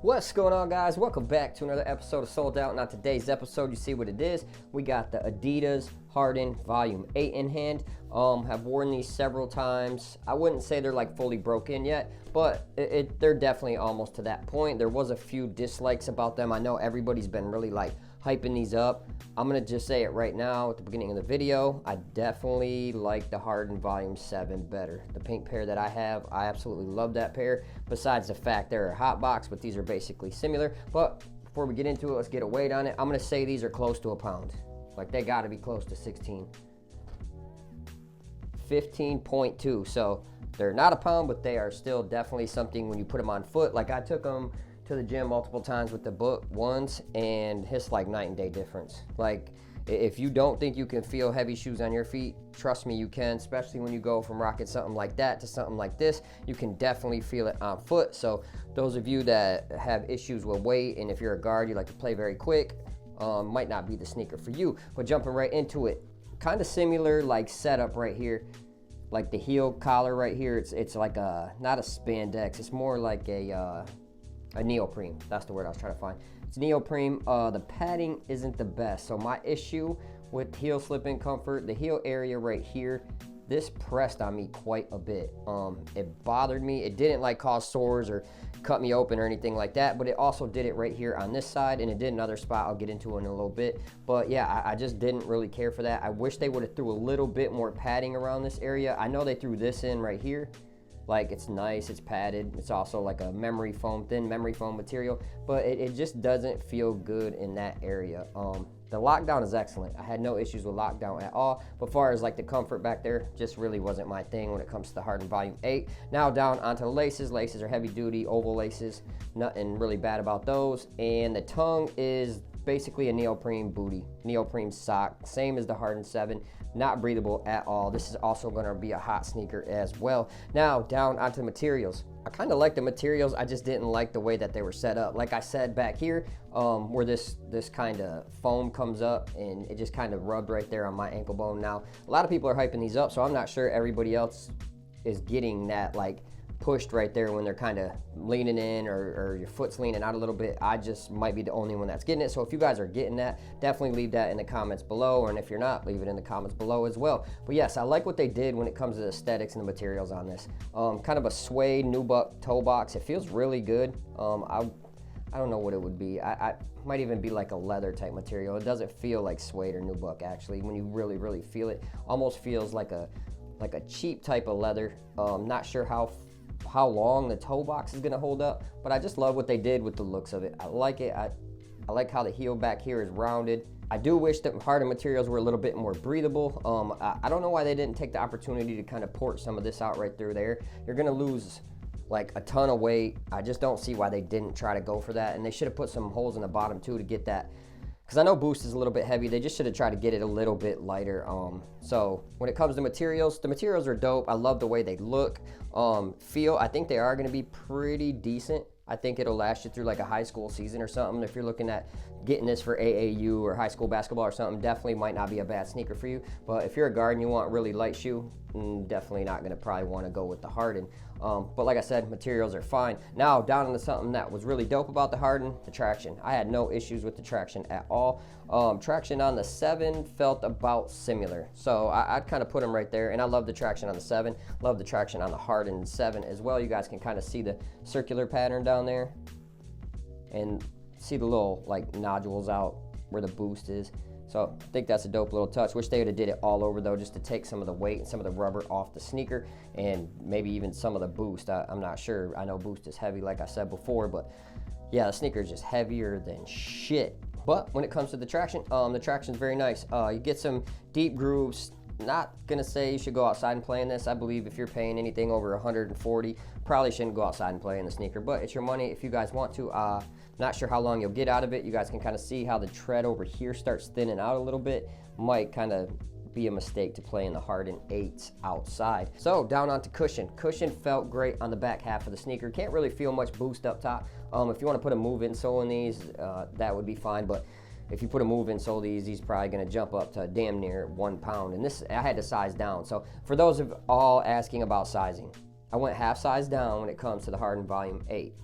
What's going on, guys? Welcome back to another episode of Sold Out. Now today's episode, you see what it is. We got the Adidas Harden Volume 8 in hand. Have worn these several times. I wouldn't say they're like fully broken yet, but they're definitely almost to that point. There was a few dislikes about them. I know everybody's been really like hyping these up. I'm gonna just say it right now at the beginning of the video. I definitely like the Harden Volume 7 better. The pink pair that I have, I absolutely love that pair. Besides the fact they're a hot box, but these are basically similar. But before we get into it, let's get a weight on it. I'm gonna say these are close to a pound. Like they gotta be close to 16. 15.2, so they're not a pound, but they are still definitely something when you put them on foot. Like I took them to the gym multiple times with the book once, and it's like night and day difference. Like if you don't think you can feel heavy shoes on your feet, trust me, you can, especially when you go from rocking something like that to something like this. You can definitely feel it on foot. So those of you that have issues with weight, and if you're a guard, you like to play very quick, might not be the sneaker for you. But jumping right into it, kind of similar like setup right here, like the heel collar right here. It's like a, not a spandex, it's more like a neoprene. That's the word I was trying to find. It's neoprene. The padding isn't the best. So my issue with heel slip-in comfort, the heel area right here, this pressed on me quite a bit. It bothered me. It didn't like cause sores or cut me open or anything like that, but it also did it right here on this side, and it did another spot I'll get into in a little bit. But yeah, I just didn't really care for that. I wish they would have threw a little bit more padding around this area. I know they threw this in right here. Like it's nice, it's padded. It's also like a memory foam, thin memory foam material, but it just doesn't feel good in that area. The lockdown is excellent. I had no issues with lockdown at all. But as far as like the comfort back there, just really wasn't my thing when it comes to the Harden Volume 8. Now down onto the laces. Laces are heavy duty, oval laces. Nothing really bad about those. And the tongue is basically a neoprene booty, neoprene sock, same as the Harden 7, not breathable at all. This is also gonna be a hot sneaker as well. Now down onto the materials. I kind of like the materials, I just didn't like the way that they were set up. Like I said back here, where this kind of foam comes up, and it just kind of rubbed right there on my ankle bone. Now, a lot of people are hyping these up, so I'm not sure everybody else is getting that like pushed right there when they're kind of leaning in, or your foot's leaning out a little bit. I just might be the only one that's getting it. So if you guys are getting that, definitely leave that in the comments below, and if you're not, leave it in the comments below as well. But yes, I like what they did when it comes to the aesthetics and the materials on this. Kind of a suede nubuck toe box. It feels really good. I don't know what it would be. I might even be like a leather type material. It doesn't feel like suede or nubuck actually. When you really feel it, almost feels like a cheap type of leather. Not sure how long the toe box is gonna hold up, but I just love what they did with the looks of it. I like it. I like how the heel back here is rounded. I do wish that Harden materials were a little bit more breathable. I don't know why they didn't take the opportunity to kind of port some of this out right through there. You're gonna lose like a ton of weight. I just don't see why they didn't try to go for that, and they should have put some holes in the bottom too to get that, because I know Boost is a little bit heavy. They just should have tried to get it a little bit lighter. So when it comes to materials, the materials are dope. I love the way they look, feel. I think they are gonna be pretty decent. I think it'll last you through like a high school season or something. If you're looking at getting this for AAU or high school basketball or something, definitely might not be a bad sneaker for you. But if you're a guard and you want really light shoe, definitely not gonna probably wanna go with the Harden. But like I said, materials are fine. Now down into something that was really dope about the Harden, the traction. I had no issues with the traction at all. Traction on the 7 felt about similar. So I'd kind of put them right there, and I love the traction on the 7. Love the traction on the Harden 7 as well. You guys can kind of see the circular pattern down there and see the little like nodules out where the Boost is. So I think that's a dope little touch. Wish they would have did it all over though, just to take some of the weight and some of the rubber off the sneaker, and maybe even some of the Boost. I'm not sure. I know Boost is heavy like I said before, but yeah, the sneaker is just heavier than shit. But when it comes to the traction's very nice. You get some deep grooves. Not gonna say you should go outside and play in this. I believe if you're paying anything over 140, probably shouldn't go outside and play in the sneaker, but it's your money if you guys want to. Not sure how long you'll get out of it. You guys can kind of see how the tread over here starts thinning out a little bit. Might kind of be a mistake to play in the Harden 8s outside. So down onto cushion. Cushion felt great on the back half of the sneaker. Can't really feel much Boost up top. If you want to put a move-in sole in these, that would be fine, but if you put a move-in sole he's probably gonna jump up to damn near 1 pound. And this, I had to size down. So for those of all asking about sizing, I went half size down when it comes to the Harden Volume 8.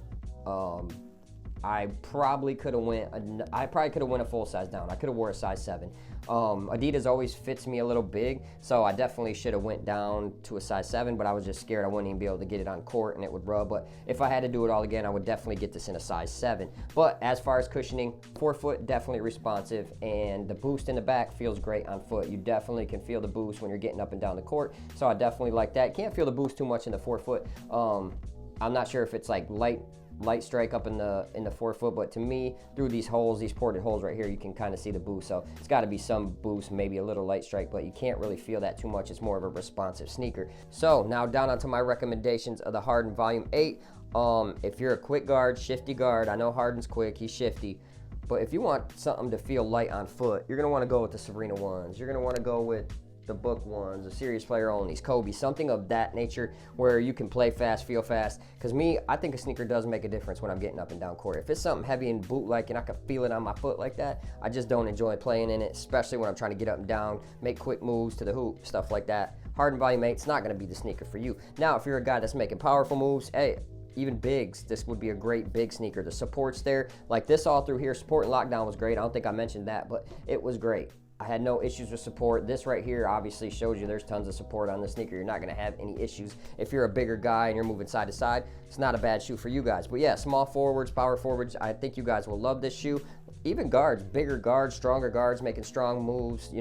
I probably could have went a full size down. I could have wore a size 7. Adidas always fits me a little big, so I definitely should have went down to a size 7, but I was just scared I wouldn't even be able to get it on court and it would rub. But if I had to do it all again, I would definitely get this in a size 7. But as far as cushioning, forefoot definitely responsive, and the boost in the back feels great on foot. You definitely can feel the boost when you're getting up and down the court, so I definitely like that. Can't feel the boost too much in the forefoot. I'm not sure if it's like light strike up in the forefoot, but to me, through these holes, these ported holes right here, you can kind of see the boost. So it's got to be some boost, maybe a little light strike, but you can't really feel that too much. It's more of a responsive sneaker. So now down onto my recommendations of the Harden Volume 8. If you're a quick guard, shifty guard, I know Harden's quick, he's shifty, but if you want something to feel light on foot, you're gonna want to go with the Sabrina ones. You're gonna want to go with the book ones, the serious player onlys, Kobe, something of that nature where you can play fast, feel fast. Because I think a sneaker does make a difference when I'm getting up and down court. If it's something heavy and boot-like and I can feel it on my foot like that, I just don't enjoy playing in it, especially when I'm trying to get up and down, make quick moves to the hoop, stuff like that. Harden Volume 8, it's not going to be the sneaker for you. Now, if you're a guy that's making powerful moves, hey, even bigs, this would be a great big sneaker. The support's there, like this all through here. Support and lockdown was great. I don't think I mentioned that, but it was great. I had no issues with support. This right here obviously shows you there's tons of support on the sneaker. You're not going to have any issues. If you're a bigger guy and you're moving side to side, it's not a bad shoe for you guys. But yeah, small forwards, power forwards, I think you guys will love this shoe. Even guards, bigger guards, stronger guards, making strong moves,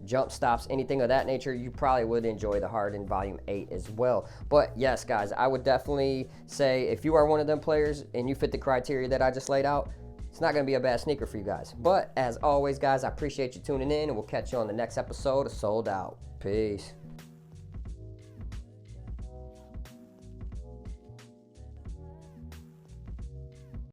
jump stops, anything of that nature, you probably would enjoy the Harden Volume 8 as well. But yes, guys, I would definitely say if you are one of them players and you fit the criteria that I just laid out, it's not going to be a bad sneaker for you guys. But as always, guys, I appreciate you tuning in, and we'll catch you on the next episode of Sold Out. Peace.